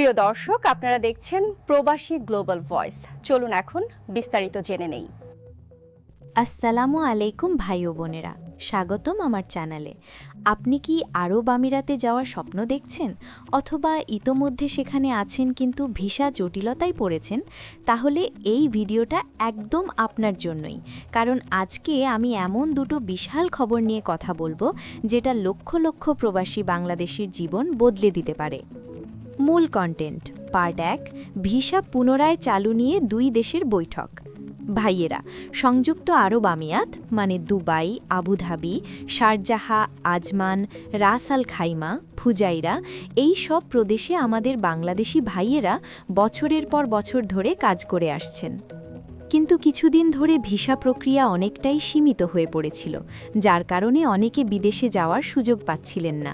প্রিয় দর্শক, আপনারা দেখছেন প্রবাসী গ্লোবাল ভয়েস। চলুন এখন বিস্তারিত জেনে নেই। আসসালামু আলাইকুম ভাই ও বোনেরা, স্বাগতম আমার চ্যানেলে। আপনি কি আরব আমিরাতে যাওয়ার স্বপ্ন দেখছেন, অথবা ইতোমধ্যে সেখানে আছেন কিন্তু ভিসা জটিলতায় পড়েছেন? তাহলে এই ভিডিওটা একদম আপনার জন্যই, কারণ আজকে আমি এমন দুটো বিশাল খবর নিয়ে কথা বলবো যেটা লক্ষ লক্ষ প্রবাসী বাংলাদেশির জীবন বদলে দিতে পারে। মূল কন্টেন্ট পার্ট 1, ভিসা পুনরায় চালু নিয়ে দুই দেশের বৈঠক। ভাইয়েরা, সংযুক্ত আরব আমিরাত মানে দুবাই, আবুধাবি, শারজাহা, আজমান, রাস আল খাইমা, ফুজাইরা, এই সব প্রদেশে আমাদের বাংলাদেশি ভাইয়েরা বছরের পর বছর ধরে কাজ করে আসছেন। কিন্তু কিছুদিন ধরে ভিসা প্রক্রিয়া অনেকটাই সীমিত হয়ে পড়েছিল, যার কারণে অনেকে বিদেশে যাওয়ার সুযোগ পাচ্ছিলেন না।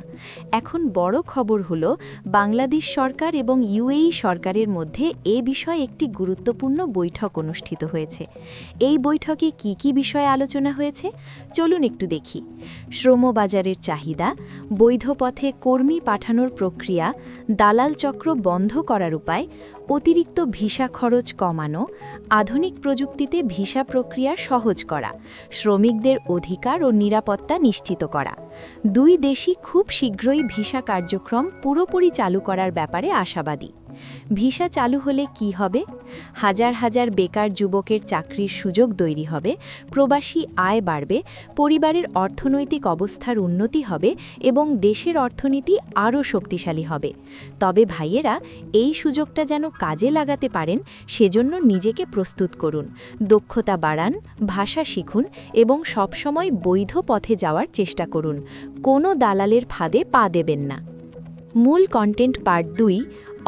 এখন বড় খবর হলো, বাংলাদেশ সরকার এবং ইউএই সরকারের মধ্যে এ বিষয়ে একটি গুরুত্বপূর্ণ বৈঠক অনুষ্ঠিত হয়েছে। এই বৈঠকে কি কি বিষয়ে আলোচনা হয়েছে চলুন একটু দেখি। শ্রমবাজারের চাহিদা, বৈধ পথে কর্মী পাঠানোর প্রক্রিয়া, দালাল চক্র বন্ধ করার উপায়, অতিরিক্ত ভিসা খরচ কমানো, আধুনিক প্রযুক্তিতে ভিসা প্রক্রিয়া সহজ করা, শ্রমিকদের অধিকার ও নিরাপত্তা নিশ্চিত করা। দুই দেশই খুব শীঘ্রই ভিসা কার্যক্রম পুরোপুরি চালু করার ব্যাপারে আশাবাদী। ভিসা চালু হলে কি হবে? হাজার হাজার বেকার যুবকের চাকরির সুযোগ তৈরি হবে, প্রবাসী আয় বাড়বে, পরিবারের অর্থনৈতিক অবস্থার উন্নতি হবে এবং দেশের অর্থনীতি আরও শক্তিশালী হবে। তবে ভাইয়েরা, এই সুযোগটা যেন কাজে লাগাতে পারেন সেজন্য নিজেকে প্রস্তুত করুন, দক্ষতা বাড়ান, ভাষা শিখুন এবং সবসময় বৈধ পথে যাওয়ার চেষ্টা করুন। কোনো দালালের ফাঁদে পা দেবেন না। মূল কন্টেন্ট পার্ট 2,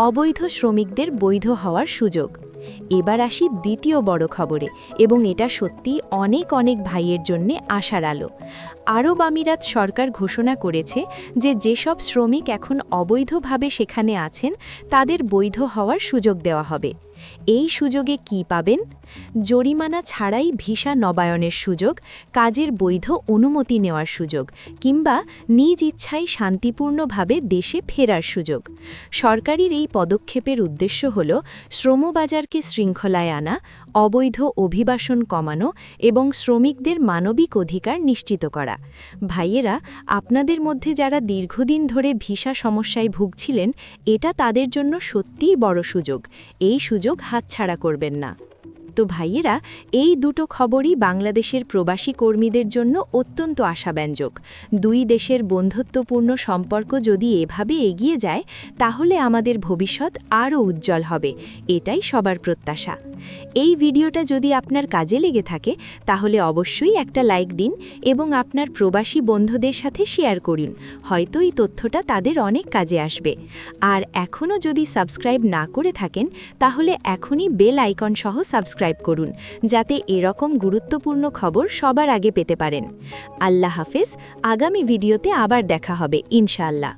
অবৈধ শ্রমিকদের বৈধ হওয়ার সুযোগ। এবার আসি দ্বিতীয় বড় খবরে, এবং এটা সত্যি অনেক অনেক ভাইয়ের জন্যে আশার আলো। আরব আমিরাত সরকার ঘোষণা করেছে যে যেসব শ্রমিক এখন অবৈধভাবে সেখানে আছেন তাদের বৈধ হওয়ার সুযোগ দেওয়া হবে। এই সুযোগে কি পাবেন? জরিমানা ছাড়াই ভিসা নবায়নের সুযোগ, কাজের বৈধ অনুমতি নেওয়ার সুযোগ, কিংবা নিজ ইচ্ছায় শান্তিপূর্ণভাবে দেশে ফেরার সুযোগ। সরকারের এই পদক্ষেপের উদ্দেশ্য হল শ্রমবাজারকে শৃঙ্খলায় আনা, অবৈধ অভিবাসন কমানো এবং শ্রমিকদের মানবিক অধিকার নিশ্চিত করা। ভাইয়েরা, আপনাদের মধ্যে যারা দীর্ঘদিন ধরে ভিসা সমস্যায় ভুগছিলেন, এটা তাদের জন্য সত্যিই বড় সুযোগ। এই সুযোগ হাতছাড়া করবেন না। তো ভাইয়েরা, এই দুটো খবরই বাংলাদেশের প্রবাসী কর্মীদের জন্য অত্যন্ত আশাব্যঞ্জক। দুই দেশের বন্ধুত্বপূর্ণ সম্পর্ক যদি এভাবে এগিয়ে যায়, তাহলে আমাদের ভবিষ্যৎ আরও উজ্জ্বল হবে, এটাই সবার প্রত্যাশা। এই ভিডিওটা যদি আপনার কাজে লেগে থাকে তাহলে অবশ্যই একটা লাইক দিন এবং আপনার প্রবাসী বন্ধুদের সাথে শেয়ার করুন, হয়তো এই তথ্যটা তাদের অনেক কাজে আসবে। আর এখনও যদি সাবস্ক্রাইব না করে থাকেন তাহলে এখনই বেল আইকন সহ সাবস্ক্রাইব করুন, যাতে এরকম গুরুত্বপূর্ণ খবর সবার আগে পেতে পারেন। আল্লাহ হাফেজ, আগামী ভিডিওতে আবার দেখা হবে ইনশাআল্লাহ।